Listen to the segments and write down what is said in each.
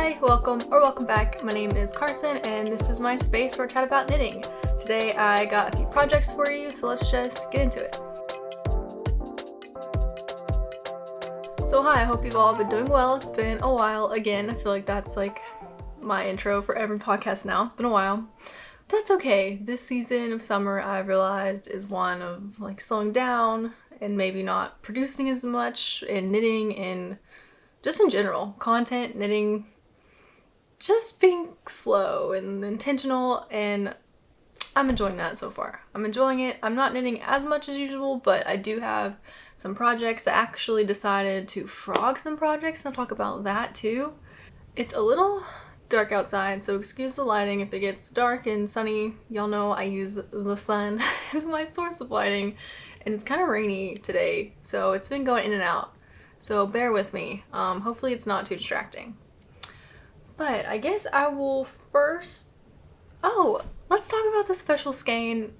Hi, welcome back. My name is Carson and this is my space where I chat about knitting. Today I got a few projects for you, so let's just get into it. So hi, I hope you've all been doing well. It's been a while again. I feel like that's like my intro for every podcast now. It's been a while. That's okay. This season of summer I've realized is one of like slowing down and maybe not producing as much in knitting and just in general, content, knitting, just being slow and intentional, and I'm enjoying that so far. I'm enjoying it. I'm not knitting as much as usual, but I do have some projects. I actually decided to frog some projects, and I'll talk about that too. It's a little dark outside, so excuse the lighting if it gets dark and sunny. Y'all know I use the sun as my source of lighting, and it's kind of rainy today, so it's been going in and out. So bear with me. Hopefully it's not too distracting. But I guess I will first... let's talk about the special skein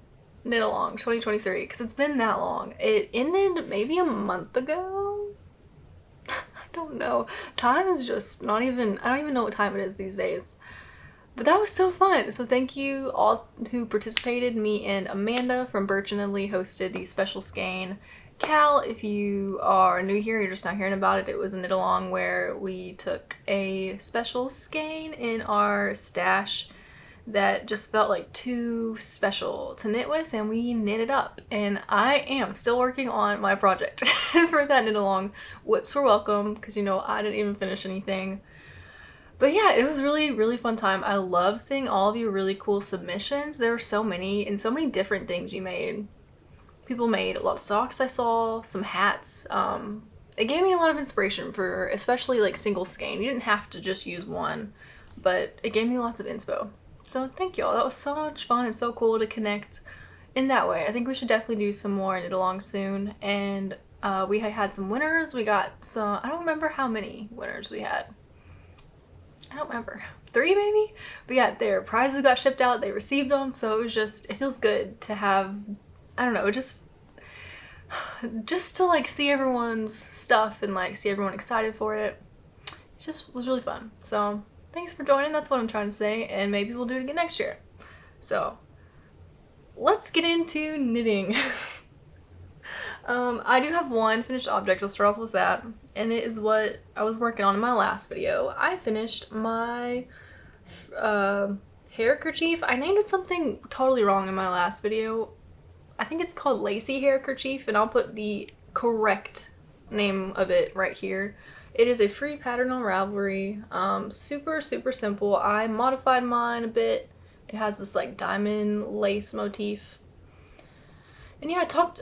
knit along 2023, because it's been that long. It ended maybe a month ago? I don't know. Time is just not even... I don't even know what time it is these days. But that was so fun. So thank you all who participated. Me and Amanda from Birch and Lee hosted the special skein. Cal, if you are new here, you're just not hearing about it, it was a knit along where we took a special skein in our stash that just felt like too special to knit with, and we knit it up. And I am still working on my project for that knit along. Whips were welcome, because you know I didn't even finish anything. But yeah, it was really, really fun time. I love seeing all of your really cool submissions. There were so many, and so many different things you made. People made a lot of socks I saw, some hats. It gave me a lot of inspiration for especially like single skein. You didn't have to just use one, but it gave me lots of inspo. So thank y'all. That was so much fun and so cool to connect in that way. I think we should definitely do some more knit along soon. And we had some winners. We got some, I don't remember how many winners we had. I don't remember. 3 maybe? But yeah, their prizes got shipped out. They received them. So it was just, it feels good to have, I don't know, just to like see everyone's stuff and like see everyone excited for it. It just was really fun. So thanks for joining. That's what I'm trying to say, and maybe we'll do it again next year. So let's get into knitting. I do have one finished object. I'll start off with that, and it is what I was working on in my last video. I finished my hair kerchief. I named it something totally wrong in my last video. I think it's called Lacy Hair Kerchief, and I'll put the correct name of it right here. It is a free pattern on Ravelry. Super simple. I modified mine a bit. It has this like diamond lace motif. And yeah, I talked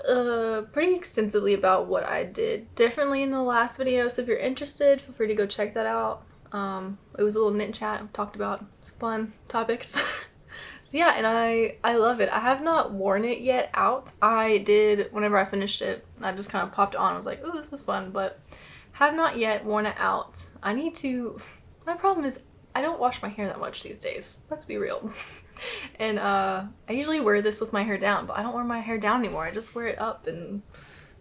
pretty extensively about what I did differently in the last video, so if you're interested, feel free to go check that out. It was a little knit chat. I talked about some fun topics. Yeah, and I love it. I have not worn it yet out. I did whenever I finished it. I just kind of popped it on. I was like, oh, this is fun, but have not yet worn it out. I need to. My problem is I don't wash my hair that much these days. Let's be real. And I usually wear this with my hair down, but I don't wear my hair down anymore. I just wear it up in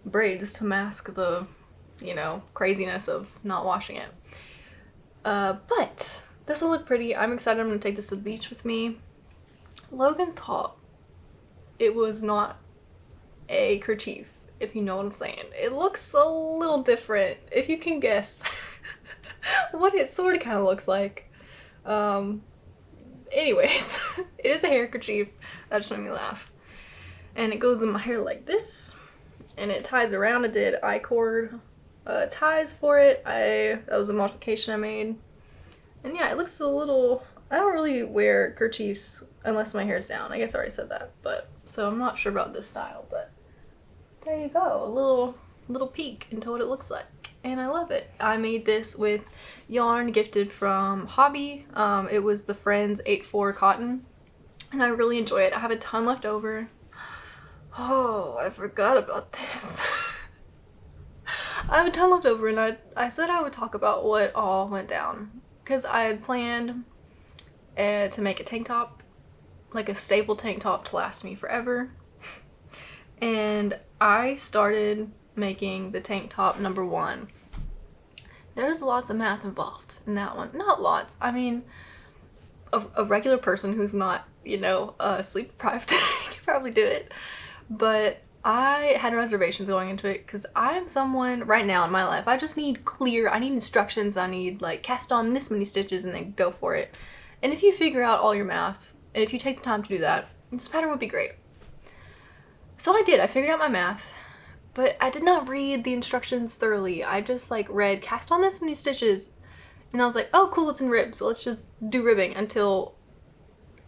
braids to mask the, you know, craziness of not washing it. But this will look pretty. I'm excited. I'm gonna take this to the beach with me. Logan thought it was not a kerchief, if you know what I'm saying. It looks a little different, if you can guess what it sort of kind of looks like. Anyways, it is a hair kerchief. That just made me laugh. And it goes in my hair like this, and it ties around. I did I-cord ties for it. That was a modification I made. And yeah, it looks a little... I don't really wear kerchiefs unless my hair's down. I guess I already said that, but so I'm not sure about this style, but there you go. A little peek into what it looks like, and I love it. I made this with yarn gifted from Hobby. It was the Friends 8/4 cotton, and I really enjoy it. I have a ton left over. Oh, I forgot about this. I have a ton left over, and I said I would talk about what all went down, because I had planned to make a tank top, like a staple tank top to last me forever. And I started making the tank top number 1. There's lots of math involved in that one. Not lots. I mean, a regular person who's not, sleep deprived can probably do it. But I had reservations going into it because I'm someone right now in my life, I need instructions. I need like cast on this many stitches and then go for it. And if you figure out all your math, and if you take the time to do that, this pattern would be great. So I did. I figured out my math. But I did not read the instructions thoroughly. I just like read cast on this many stitches and I was like, oh cool, it's in ribs, so let's just do ribbing until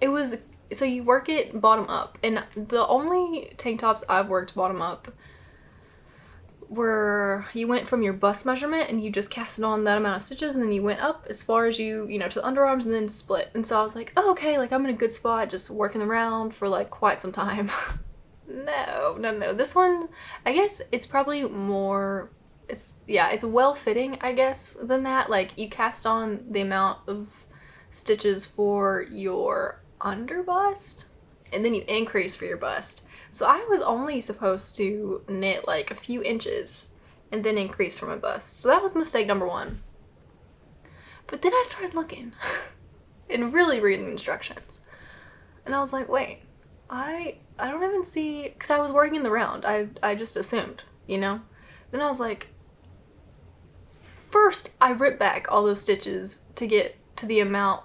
it was, so you work it bottom up. And the only tank tops I've worked bottom up were you went from your bust measurement and you just casted on that amount of stitches and then you went up as far as you to the underarms and then split. And so I was like, oh okay, like I'm in a good spot just working around for like quite some time. No. This one, I guess it's probably more, it's well-fitting, I guess, than that. Like, you cast on the amount of stitches for your under bust, and then you increase for your bust. So I was only supposed to knit, like, a few inches, and then increase for my bust. So that was mistake number one. But then I started looking, and really reading the instructions. And I was like, wait, I don't even see, because I was working in the round. I just assumed, Then I was like, first I ripped back all those stitches to get to the amount,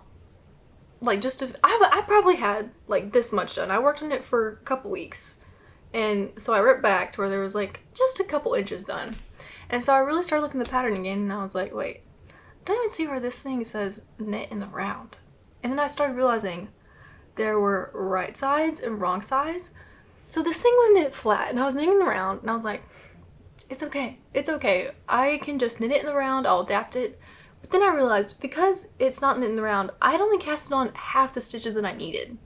like I probably had like this much done. I worked on it for a couple weeks. And so I ripped back to where there was like just a couple inches done. And so I really started looking at the pattern again and I was like, wait, I don't even see where this thing says knit in the round. And then I started realizing there were right sides and wrong sides. So this thing was knit flat and I was knitting the round and I was like, it's okay. I can just knit it in the round, I'll adapt it. But then I realized because it's not knit in the round, I'd only casted on half the stitches that I needed.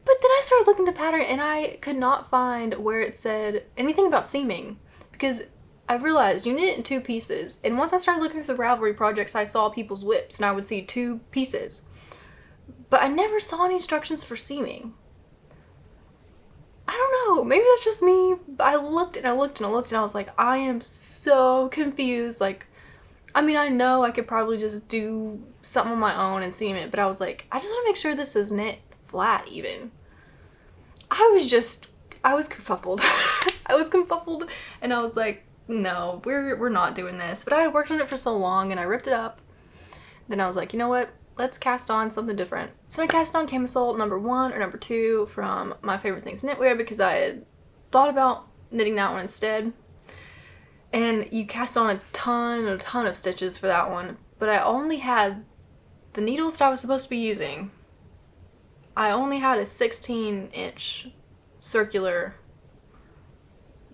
But then I started looking at the pattern and I could not find where it said anything about seaming because I realized you knit it in two pieces. And once I started looking through the Ravelry projects, I saw people's whips and I would see two pieces. But I never saw any instructions for seaming. I don't know, maybe that's just me. I looked and I was like, I am so confused. Like, I mean, I know I could probably just do something on my own and seam it, but I was like, I just want to make sure this is knit flat even. I was kerfuffled. I was confuffled and I was like, no, we're not doing this. But I had worked on it for so long and I ripped it up. Then I was like, you know what? Let's cast on something different. So I cast on camisole number 1 or number 2 from My Favorite Things Knitwear because I had thought about knitting that one instead. And you cast on a ton of stitches for that one. But I only had the needles that I was supposed to be using. I only had a 16-inch circular,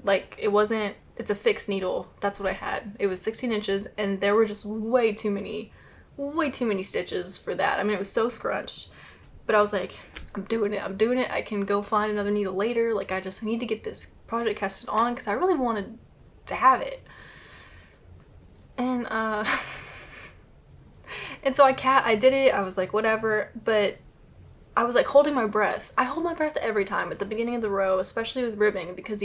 like it's a fixed needle. That's what I had. It was 16 inches and there were just way too many stitches for that. I mean, it was so scrunched, but I was like, I'm doing it. I can go find another needle later. Like, I just need to get this project casted on because I really wanted to have it. And, and so I did it. I was like, whatever, but I was like holding my breath. I hold my breath every time at the beginning of the row, especially with ribbing, because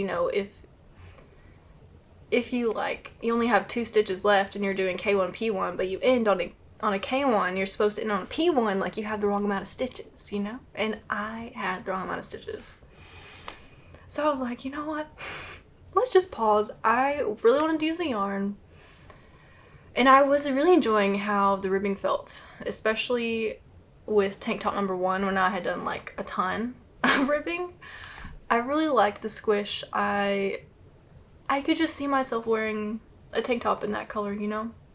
if you only have 2 stitches left and you're doing K1, P1, but you end on a K1, you're supposed to end on a P1, like you have the wrong amount of stitches, And I had the wrong amount of stitches. So I was like, you know what? Let's just pause. I really wanted to use the yarn. And I was really enjoying how the ribbing felt, especially with tank top number 1 when I had done like a ton of ribbing. I really liked the squish. I could just see myself wearing a tank top in that color,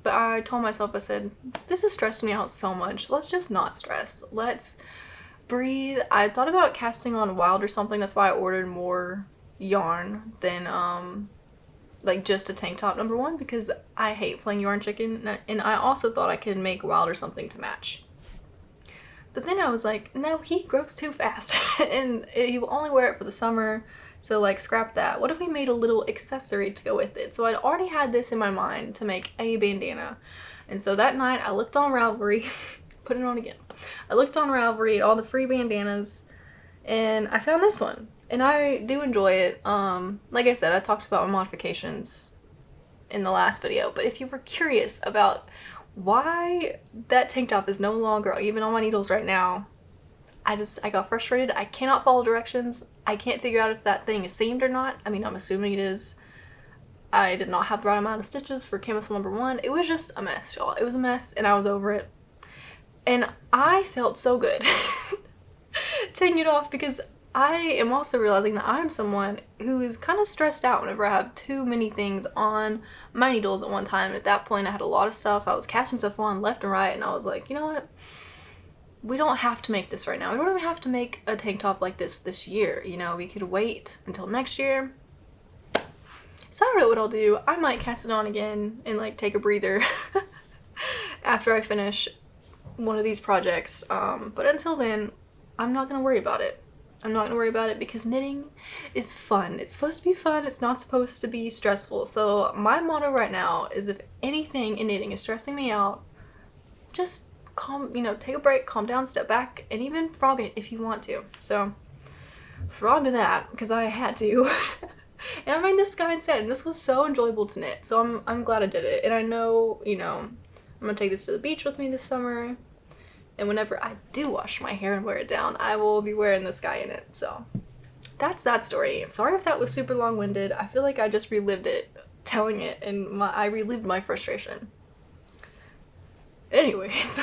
But I told myself, I said, this is stressing me out so much. Let's just not stress. Let's breathe. I thought about casting on Wild or something. That's why I ordered more yarn than like just a tank top number 1 because I hate playing yarn chicken. And I also thought I could make Wild or something to match. But then I was like, no, he grows too fast and he will only wear it for the summer. So like scrap that. What if we made a little accessory to go with it? So I'd already had this in my mind to make a bandana. And so that night I looked on Ravelry, put it on again. I looked on Ravelry at all the free bandanas and I found this one. And I do enjoy it. Like I said, I talked about my modifications in the last video, but if you were curious about why that tank top is no longer even on my needles right now, I got frustrated. I cannot follow directions. I can't figure out if that thing is seamed or not. I mean, I'm assuming it is. I did not have the right amount of stitches for camisole number 1. It was just a mess, y'all. It was a mess, and I was over it. And I felt so good taking it off, because I am also realizing that I'm someone who is kind of stressed out whenever I have too many things on my needles at one time. At that point, I had a lot of stuff. I was catching stuff on left and right, and I was like, you know what? We don't have to make this right now. We don't even have to make a tank top like this year. You know, we could wait until next year. So I don't know what I'll do. I might cast it on again and like take a breather after I finish one of these projects. But until then, I'm not gonna worry about it. I'm not gonna worry about it because knitting is fun. It's supposed to be fun. It's not supposed to be stressful. So my motto right now is, if anything in knitting is stressing me out, just take a break, calm down, step back, and even frog it if you want to. So frog to that, because I had to. And I made this guy instead, and this was so enjoyable to knit. So I'm glad I did it. And I know, I'm gonna take this to the beach with me this summer. And whenever I do wash my hair and wear it down, I will be wearing this guy in it. So that's that story. I'm sorry if that was super long-winded. I feel like I just relived it, telling it, and I relived my frustration. Anyways,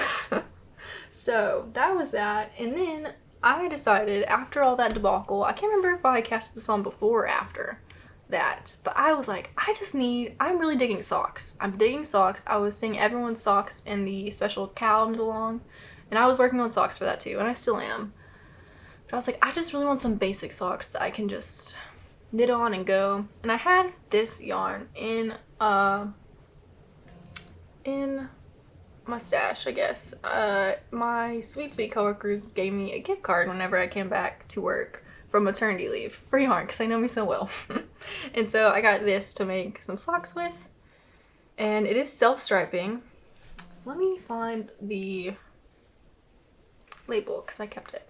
so that was that. And then I decided, after all that debacle, I can't remember if I cast this on before or after that, but I was like, I'm really digging socks. I'm digging socks. I was seeing everyone's socks in the special cow knit along, and I was working on socks for that too, and I still am. But I was like, I just really want some basic socks that I can just knit on and go. And I had this yarn in my stash, I guess. My sweet coworkers gave me a gift card whenever I came back to work from maternity leave for yarn, because they know me so well. And so I got this to make some socks with, and it is self-striping. Let me find the label because I kept it.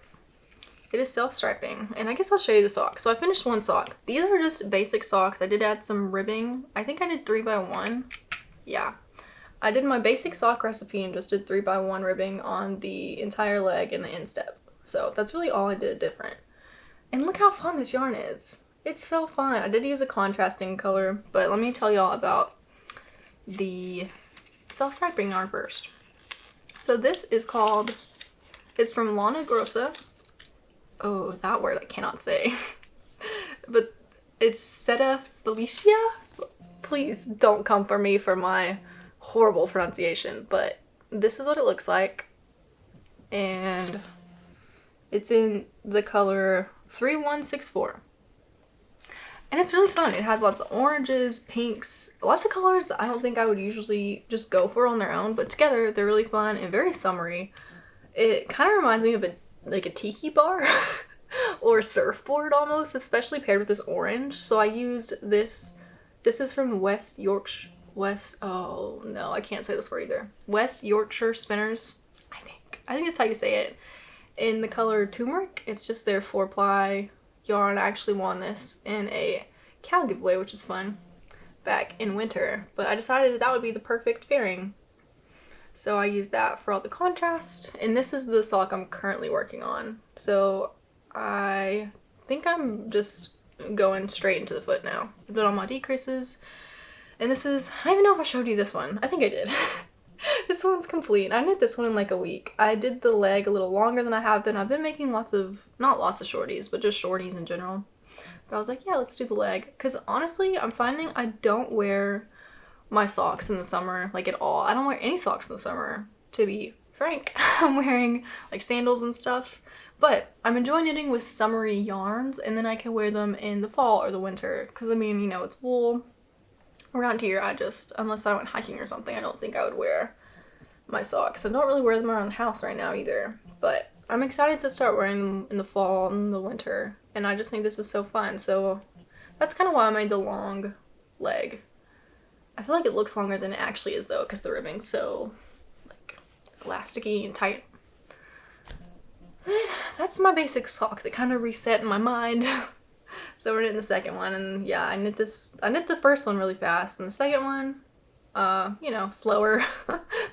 It is self-striping, and I guess I'll show you the sock. So I finished one sock. These are just basic socks. I did add some ribbing. I think I did 3x1. Yeah. I did my basic sock recipe and just did 3x1 ribbing on the entire leg and the instep. So that's really all I did different. And look how fun this yarn is. It's so fun. I did use a contrasting color, but let me tell y'all about the self-striping yarn first. So this is it's from Lana Grossa. Oh, that word I cannot say. But it's Seta Felicia. Please don't come for me for my horrible pronunciation, but this is what it looks like, and it's in the color 3164, and it's really fun. It has lots of oranges, pinks, lots of colors that I don't think I would usually just go for on their own, but together they're really fun and very summery. It kind of reminds me of a tiki bar or surfboard almost, especially paired with this orange. So I used this is from West Yorkshire Spinners, I think that's how you say it, in the color turmeric. It's just their 4-ply yarn. I actually won this in a cow giveaway, which is fun, back in winter, but I decided that would be the perfect pairing, so I used that for all the contrast. And this is the sock I'm currently working on, so I think I'm just going straight into the foot now. I've done all my decreases. And this is, I don't even know if I showed you this one. I think I did. This one's complete. I knit this one in like a week. I did the leg a little longer than I have been. I've been making not lots of shorties, but just shorties in general. But I was like, yeah, let's do the leg. Because honestly, I'm finding I don't wear my socks in the summer, like at all. I don't wear any socks in the summer, to be frank. I'm wearing like sandals and stuff. But I'm enjoying knitting with summery yarns, and then I can wear them in the fall or the winter. Because I mean, it's wool. Around here, unless I went hiking or something, I don't think I would wear my socks. I don't really wear them around the house right now either, but I'm excited to start wearing them in the fall and the winter, and I just think this is so fun. So that's kind of why I made the long leg. I feel like it looks longer than it actually is though, because the ribbing's so like elasticy and tight. But that's my basic sock that kind of reset in my mind. So we're knitting the second one, and yeah, I knit the first one really fast, and the second one, slower.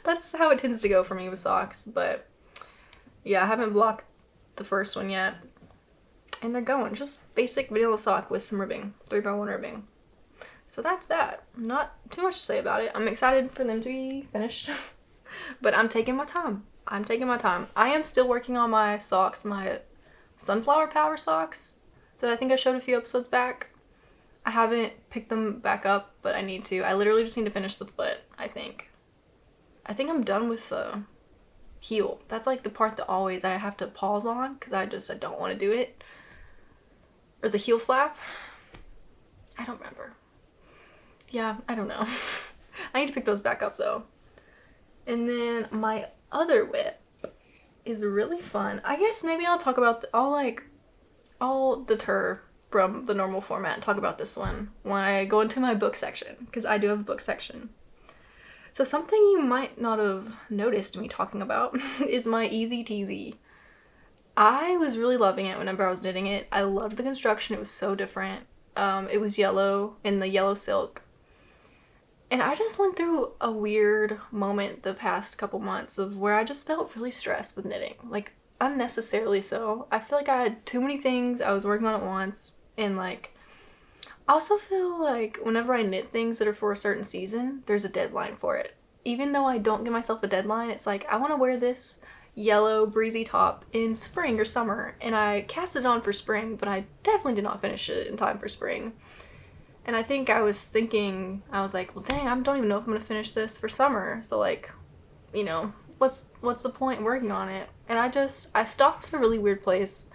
That's how it tends to go for me with socks, but yeah, I haven't blocked the first one yet. And they're going, just basic vanilla sock with some ribbing, 3x1 ribbing. So that's that. Not too much to say about it. I'm excited for them to be finished, but I'm taking my time. I am still working on my socks, my sunflower power socks that I think I showed a few episodes back. I haven't picked them back up, but I need to. I literally just need to finish the foot, I think. I think I'm done with the heel. That's like the part that always I have to pause on because I don't want to do it. Or the heel flap. I don't remember. Yeah, I don't know. I need to pick those back up though. And then my other whip is really fun. I guess maybe I'll talk about, I'll deter from the normal format and talk about this one when I go into my book section, because I do have a book section. So something you might not have noticed me talking about is my Easy Teasy. I was really loving it whenever I was knitting it. I loved the construction. It was so different. It was yellow in the yellow silk. And I just went through a weird moment the past couple months of where I just felt really stressed with knitting. Like, unnecessarily so. I feel like I had too many things I was working on at once. And, I also feel like whenever I knit things that are for a certain season, there's a deadline for it. Even though I don't give myself a deadline, it's like, I want to wear this yellow breezy top in spring or summer. And I cast it on for spring, but I definitely did not finish it in time for spring. And I think I was like, well, dang, I don't even know if I'm going to finish this for summer. So, what's the point in working on it? And I stopped in a really weird place,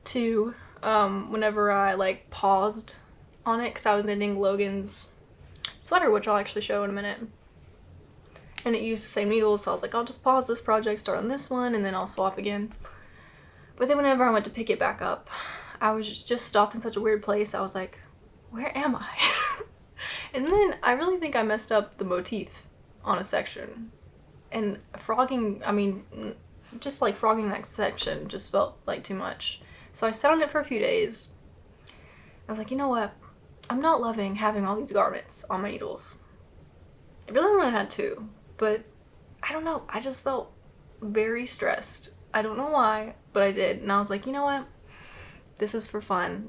too, whenever I, paused on it, because I was knitting Logan's sweater, which I'll actually show in a minute. And it used the same needles, so I was like, I'll just pause this project, start on this one, and then I'll swap again. But then whenever I went to pick it back up, I was just stopped in such a weird place. I was like, where am I? And then I really think I messed up the motif on a section. And frogging that section just felt like too much. So I sat on it for a few days. I was like, you know what? I'm not loving having all these garments on my needles. I really only had two, but I don't know. I just felt very stressed. I don't know why, but I did. And I was like, you know what? This is for fun.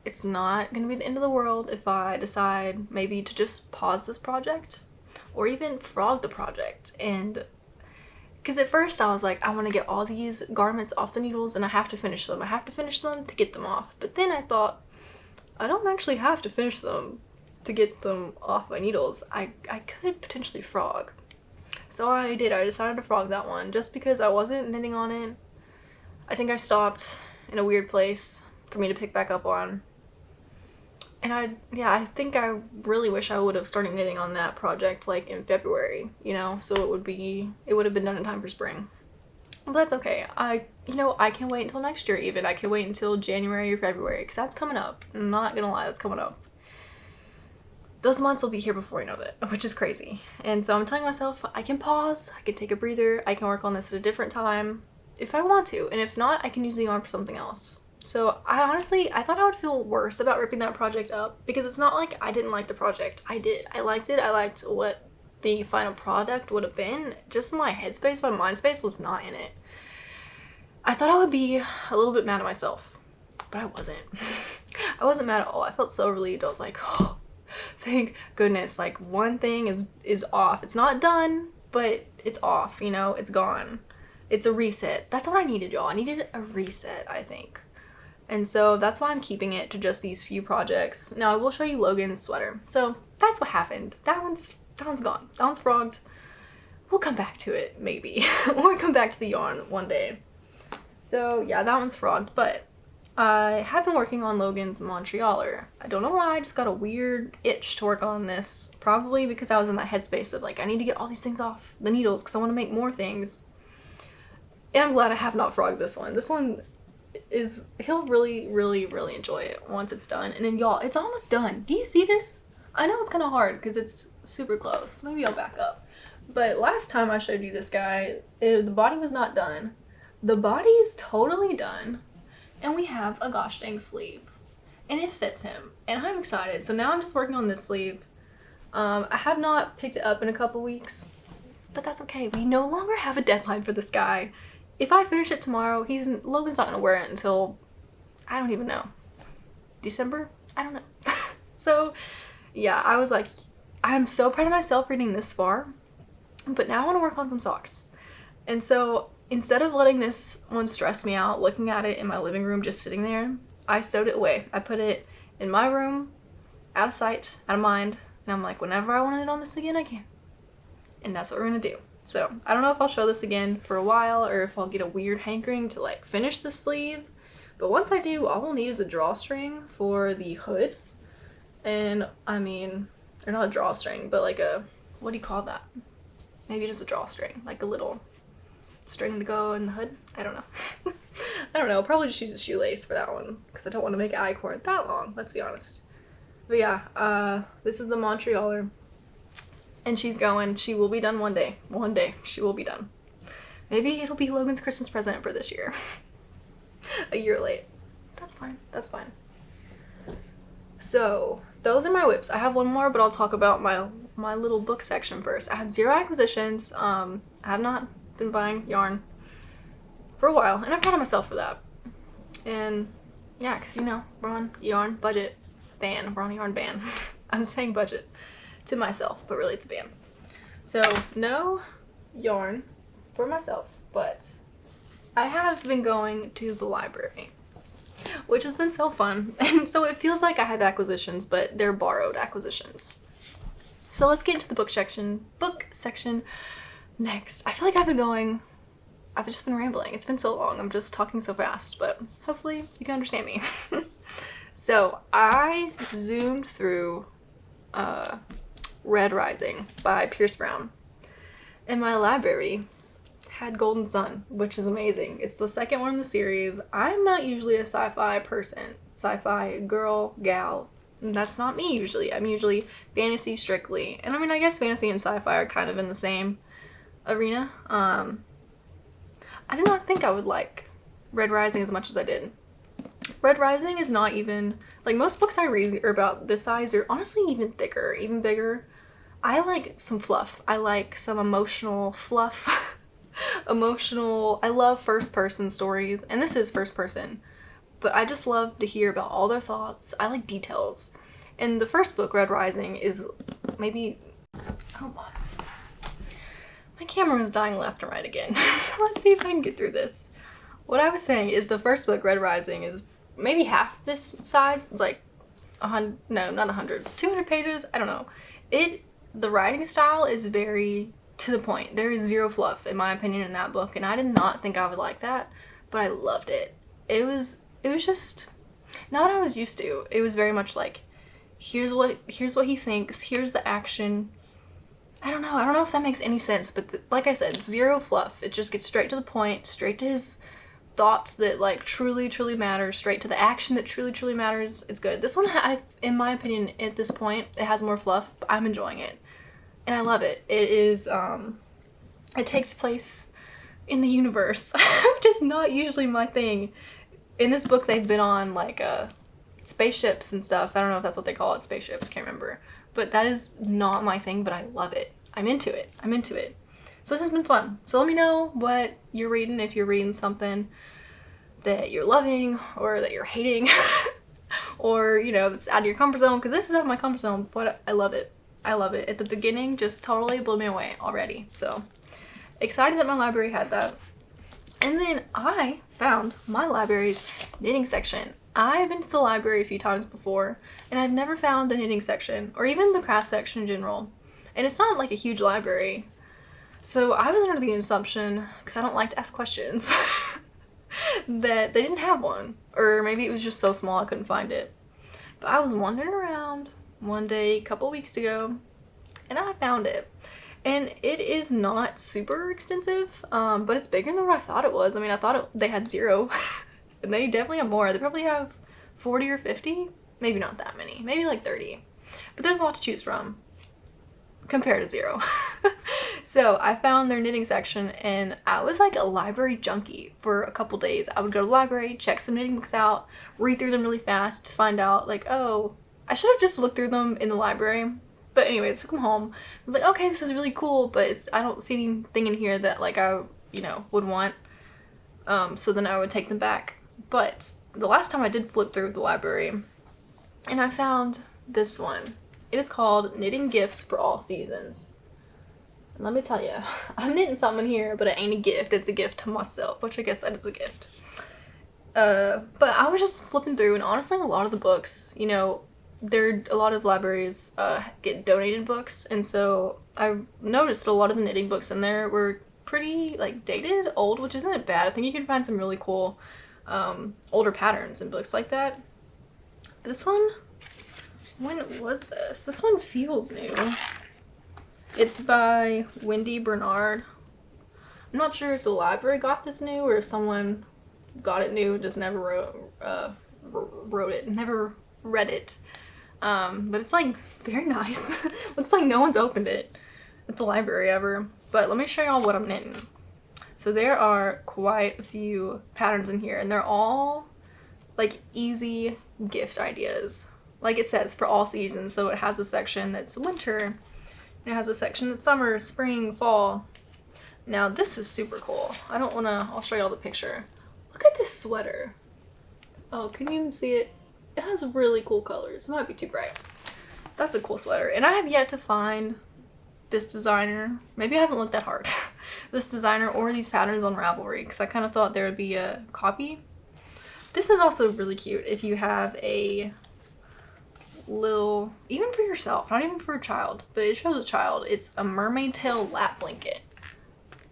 It's not going to be the end of the world if I decide maybe to just pause this project or even frog the project. And because at first I was like, I want to get all these garments off the needles and I have to finish them. I have to finish them to get them off. But then I thought, I don't actually have to finish them to get them off my needles. I could potentially frog. So I did. I decided to frog that one just because I wasn't knitting on it. I think I stopped in a weird place for me to pick back up on. And I think I really wish I would have started knitting on that project in February, so it would have been done in time for spring. But that's okay. I can wait until next year even. I can wait until January or February because that's coming up. I'm not gonna lie, that's coming up. Those months will be here before I know that, which is crazy. And so I'm telling myself I can pause, I can take a breather, I can work on this at a different time if I want to. And if not, I can use the yarn for something else. So I thought I would feel worse about ripping that project up because it's not like I didn't like the project. I did. I liked it. I liked what the final product would have been. Just my headspace, my mind space was not in it. I thought I would be a little bit mad at myself, but I wasn't. I wasn't mad at all. I felt so relieved. I was like, oh, thank goodness. One thing is off. It's not done, but it's off, it's gone. It's a reset. That's what I needed, y'all. I needed a reset, I think. And so that's why I'm keeping it to just these few projects. Now I will show you Logan's sweater. So that's what happened. That one's gone. That one's frogged. We'll come back to it, maybe. Or come back to the yarn one day. So yeah, that one's frogged. But I have been working on Logan's Montrealer. I don't know why, I just got a weird itch to work on this. Probably because I was in that headspace of I need to get all these things off the needles because I want to make more things. And I'm glad I have not frogged this one. This one he'll really, really, really enjoy it once it's done. And then y'all, it's almost done. Do you see this? I know it's kind of hard because it's super close. Maybe I'll back up. But last time I showed you this guy, the body was not done. The body is totally done. And we have a gosh dang sleeve. and it fits him, and I'm excited. So now I'm just working on this sleeve. I have not picked it up in a couple weeks, but that's okay. We no longer have a deadline for this guy. If I finish it tomorrow, Logan's not gonna wear it until, I don't even know, December? I don't know. So yeah, I was like, I'm so proud of myself reading this far, but now I want to work on some socks. And so instead of letting this one stress me out, looking at it in my living room just sitting there, I stowed it away. I put it in my room, out of sight, out of mind, and I'm like, whenever I want to knit on this again, I can. And that's what we're gonna do. So I don't know if I'll show this again for a while or if I'll get a weird hankering to like finish the sleeve, but once I do, all we'll need is a drawstring for the hood. And I mean, or not a drawstring, but like a, what do you call that? Maybe just a drawstring, like a little string to go in the hood. I don't know. I don't know. I'll probably just use a shoelace for that one because I don't want to make I-cord that long, let's be honest. But yeah, this is the Montrealer, and she will be done one day. One day she will be done. Maybe it'll be Logan's Christmas present for this year. A year late. That's fine. That's fine. So those are my whips. I have one more, but I'll talk about my little book section first. I have 0 acquisitions. I have not been buying yarn for a while, and I'm proud of myself for that. And yeah, because we're on yarn budget ban. We're on a yarn ban. I'm saying budget to myself, but really it's a ban. So no yarn for myself, but I have been going to the library, which has been so fun. And so it feels like I have acquisitions, but they're borrowed acquisitions. So let's get into the book section next. I feel like I've just been rambling. It's been so long. I'm just talking so fast, but hopefully you can understand me. So I zoomed through Red Rising by Pierce Brown, and my library had Golden Sun, which is amazing. It's the second one in the series. I'm not usually a sci-fi person, sci-fi girl, gal. That's not me usually. I'm usually fantasy strictly. And I mean, I guess fantasy and sci-fi are kind of in the same arena. I did not think I would like Red Rising as much as I did. Red Rising is not even, like, most books I read are about this size are honestly even thicker, even bigger. I like some fluff. I like some emotional fluff. I love first person stories, and this is first person, but I just love to hear about all their thoughts. I like details. And the first book, Red Rising, is maybe, oh my, my camera is dying left and right again. So let's see if I can get through this. What I was saying is the first book, Red Rising, is maybe half this size. It's like 100, no, not 100, 200 pages. I don't know. The writing style is very to the point. There is 0 fluff, in my opinion, in that book, and I did not think I would like that, but I loved it. It was just not what I was used to. It was very much like, here's what he thinks, here's the action. I don't know if that makes any sense, but like I said, 0 fluff. It just gets straight to the point, straight to his thoughts that like truly matter, straight to the action that truly matters. It's good. This one, in my opinion, at this point, it has more fluff, but I'm enjoying it. And I love it. It is, it takes place in the universe, which is not usually my thing. In this book, they've been on, like, spaceships and stuff. I don't know if that's what they call it, spaceships, can't remember. But that is not my thing, but I love it. I'm into it. So this has been fun. So let me know what you're reading, if you're reading something that you're loving or that you're hating, or, that's out of your comfort zone, because this is out of my comfort zone, but I love it. At the beginning, just totally blew me away already. So excited that my library had that. And then I found my library's knitting section. I've been to the library a few times before, and I've never found the knitting section or even the craft section in general. And it's not like a huge library. So I was under the assumption, because I don't like to ask questions, that they didn't have one. Or maybe it was just so small I couldn't find it. But I was wandering around one day a couple weeks ago, and I found it. And it is not super extensive, but it's bigger than what I thought it was. I mean, I thought they had 0, and they definitely have more. They probably have 40 or 50, maybe not that many, maybe like 30. But there's a lot to choose from compared to 0. So I found their knitting section, and I was like a library junkie for a couple days. I would go to the library, check some knitting books out, read through them really fast to find out like, oh, I should have just looked through them in the library. But anyways, took them home. I was like, okay, this is really cool, but I don't see anything in here that like I, would want. So then I would take them back. But the last time I did flip through the library, and I found this one. It is called Knitting Gifts for All Seasons. And let me tell you, I'm knitting something here, but it ain't a gift. It's a gift to myself, which I guess that is a gift. But I was just flipping through, and honestly, a lot of the books, a lot of libraries get donated books, and so I noticed a lot of the knitting books in there were pretty like dated, old, which isn't bad. I think you can find some really cool older patterns in books like that. This one, when was this? This one feels new. It's by Wendy Bernard. I'm not sure if the library got this new or if someone got it new and just never wrote it, never read it. But it's like very nice. Looks like no one's opened it at the library ever. But let me show y'all what I'm knitting. So there are quite a few patterns in here, and they're all like easy gift ideas. Like it says, for all seasons. So it has a section that's winter. It has a section that's summer, spring, fall. Now this is super cool. I'll show y'all the picture. Look at this sweater. Oh, can you even see it? It has really cool colors. It might be too bright. That's a cool sweater. And I have yet to find this designer. Maybe I haven't looked that hard. This designer or these patterns on Ravelry, because I kind of thought there would be a copy. This is also really cute if you have a little, even for yourself, not even for a child, but it shows a child. It's a mermaid tail lap blanket.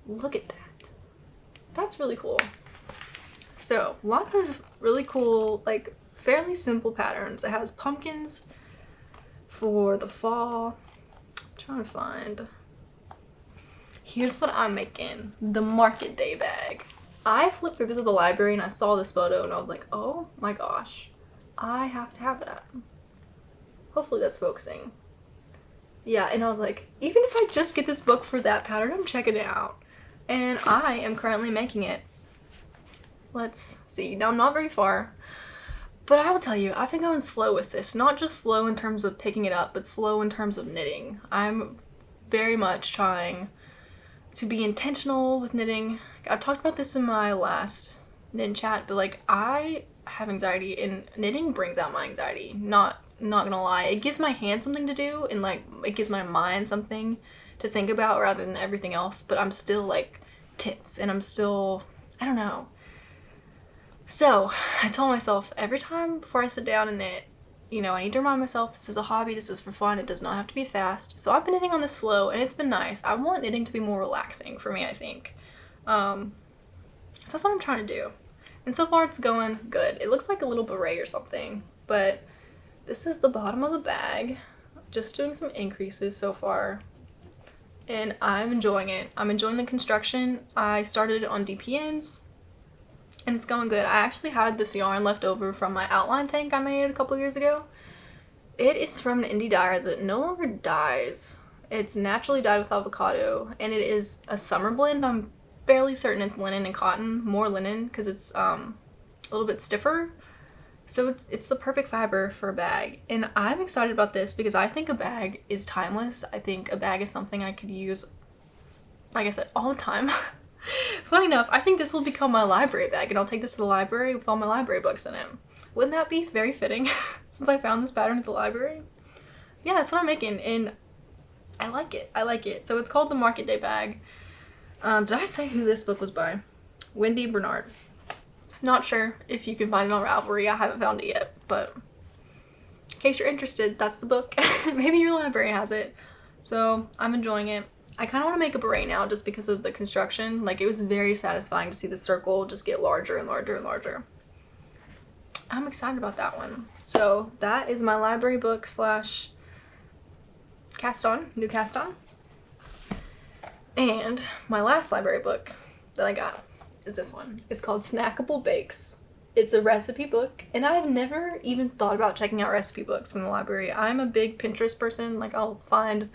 Look at that. That's really cool. So lots of really cool, like fairly simple patterns. It has pumpkins for the fall. I'm trying to find. Here's what I'm making. The market day bag. I flipped through this at the library and I saw this photo and I was like, oh my gosh, I have to have that. Hopefully that's focusing. Yeah, and I was like, even if I just get this book for that pattern, I'm checking it out. And I am currently making it. Let's see. Now, I'm not very far, but I will tell you, I've been going slow with this. Not just slow in terms of picking it up, but slow in terms of knitting. I'm very much trying to be intentional with knitting. I've talked about this in my last knit chat, but like I have anxiety, and knitting brings out my anxiety. Not gonna lie, it gives my hand something to do, and like it gives my mind something to think about rather than everything else, but I'm still like tense, and I'm still, I don't know. So I told myself every time before I sit down and knit, I need to remind myself this is a hobby, this is for fun, it does not have to be fast. So I've been knitting on this slow, and it's been nice. I want knitting to be more relaxing for me, I think. So that's what I'm trying to do. And so far it's going good. It looks like a little beret or something, but this is the bottom of the bag. Just doing some increases so far. And I'm enjoying it. I'm enjoying the construction. I started it on DPNs, and it's going good. I actually had this yarn left over from my outline tank I made a couple years ago. It is from an indie dyer that no longer dyes. It's naturally dyed with avocado, and it is a summer blend. I'm fairly certain it's linen and cotton, more linen because it's a little bit stiffer. So it's the perfect fiber for a bag, and I'm excited about this because I think a bag is timeless. I think a bag is something I could use, like I said, all the time. Funny enough, I think this will become my library bag, and I'll take this to the library with all my library books in it. Wouldn't that be very fitting since I found this pattern at the library? Yeah, that's what I'm making, and I like it. I like it. So it's called the Market Day Bag. Did I say who this book was by? Wendy Bernard. Not sure if you can find it on Ravelry. I haven't found it yet, but in case you're interested, that's the book. Maybe your library has it. So I'm enjoying it. I kind of want to make a beret now just because of the construction. Like, it was very satisfying to see the circle just get larger and larger and larger. I'm excited about that one. So that is my library book slash cast on, new cast on. And my last library book that I got is this one. It's called Snackable Bakes. It's a recipe book, and I've never even thought about checking out recipe books from the library. I'm a big Pinterest person. Like, I'll find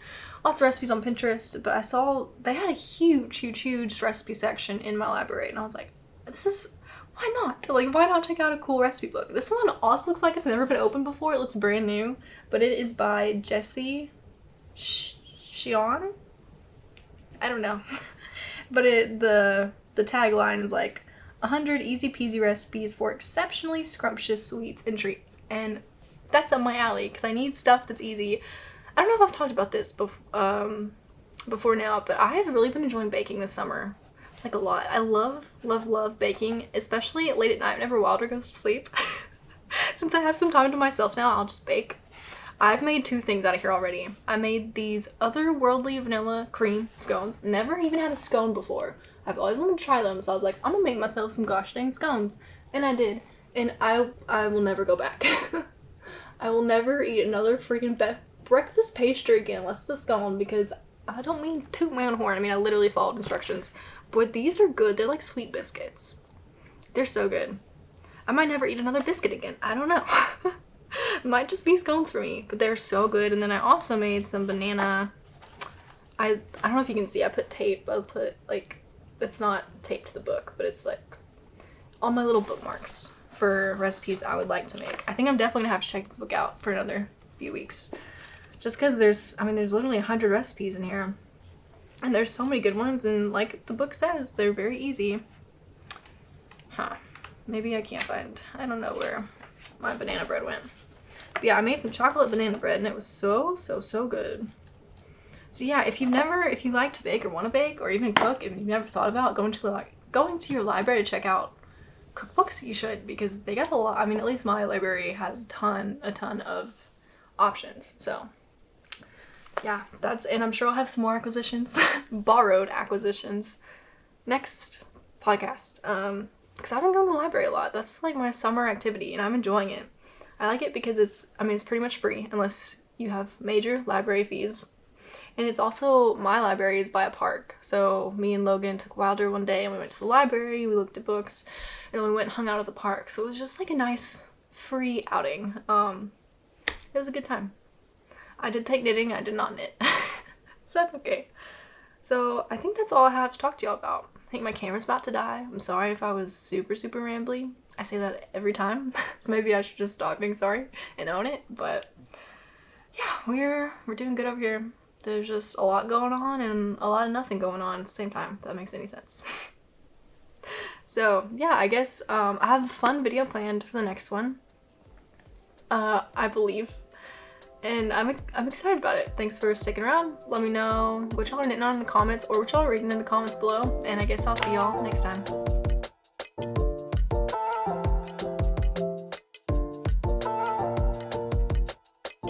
lots of recipes on Pinterest, but I saw they had a huge recipe section in my library, and I was like, why not? Like, why not check out a cool recipe book? This one also looks like it's never been opened before. It looks brand new, but it is by Jessie Sheehan? I don't know. But the tagline is like 100 easy peasy recipes for exceptionally scrumptious sweets and treats. And that's up my alley because I need stuff that's easy. I don't know if I've talked about this before now, but I have really been enjoying baking this summer. Like, a lot. I love baking, especially late at night whenever Wilder goes to sleep. Since I have some time to myself now, I'll just bake. I've made 2 things out of here already. I made these otherworldly vanilla cream scones. Never even had a scone before. I've always wanted to try them, so I was like, I'm gonna make myself some gosh dang scones. And I did. And I will never go back. I will never eat another freaking breakfast pastry again unless it's a scone, because I don't mean to toot my own horn. I mean, I literally followed instructions. But these are good. They're like sweet biscuits. They're so good. I might never eat another biscuit again. I don't know. Might just be scones for me, but they're so good. And then I also made some banana. I don't know if you can see. I put tape. I put, like, it's not taped to the book, but it's like all my little bookmarks for recipes I would like to make. I think I'm definitely gonna have to check this book out for another few weeks. Just because there's literally 100 recipes in here. And there's so many good ones, and like the book says, they're very easy. Maybe I can't find, I don't know where my banana bread went. But yeah, I made some chocolate banana bread, and it was so good. So yeah, if you like to bake or want to bake or even cook, if you've never thought about going to your library to check out cookbooks, you should, because they got a lot. I mean, at least my library has a ton of options. So yeah, and I'm sure I'll have some more acquisitions, borrowed acquisitions, next podcast. Because I've been going to the library a lot. That's like my summer activity, and I'm enjoying it. I like it because it's pretty much free unless you have major library fees. And it's also, my library is by a park. So me and Logan took Wilder one day and we went to the library, we looked at books, and then we went and hung out at the park. So it was just like a nice free outing. It was a good time. I did take knitting, I did not knit. So that's okay. So I think that's all I have to talk to y'all about. I think my camera's about to die. I'm sorry if I was super rambly. I say that every time. So maybe I should just stop being sorry and own it. But yeah, we're doing good over here. There's just a lot going on and a lot of nothing going on at the same time, if that makes any sense. So yeah, I guess I have a fun video planned for the next one. I believe. And I'm excited about it. Thanks for sticking around. Let me know what y'all are knitting on in the comments or what y'all are reading in the comments below. And I guess I'll see y'all next time.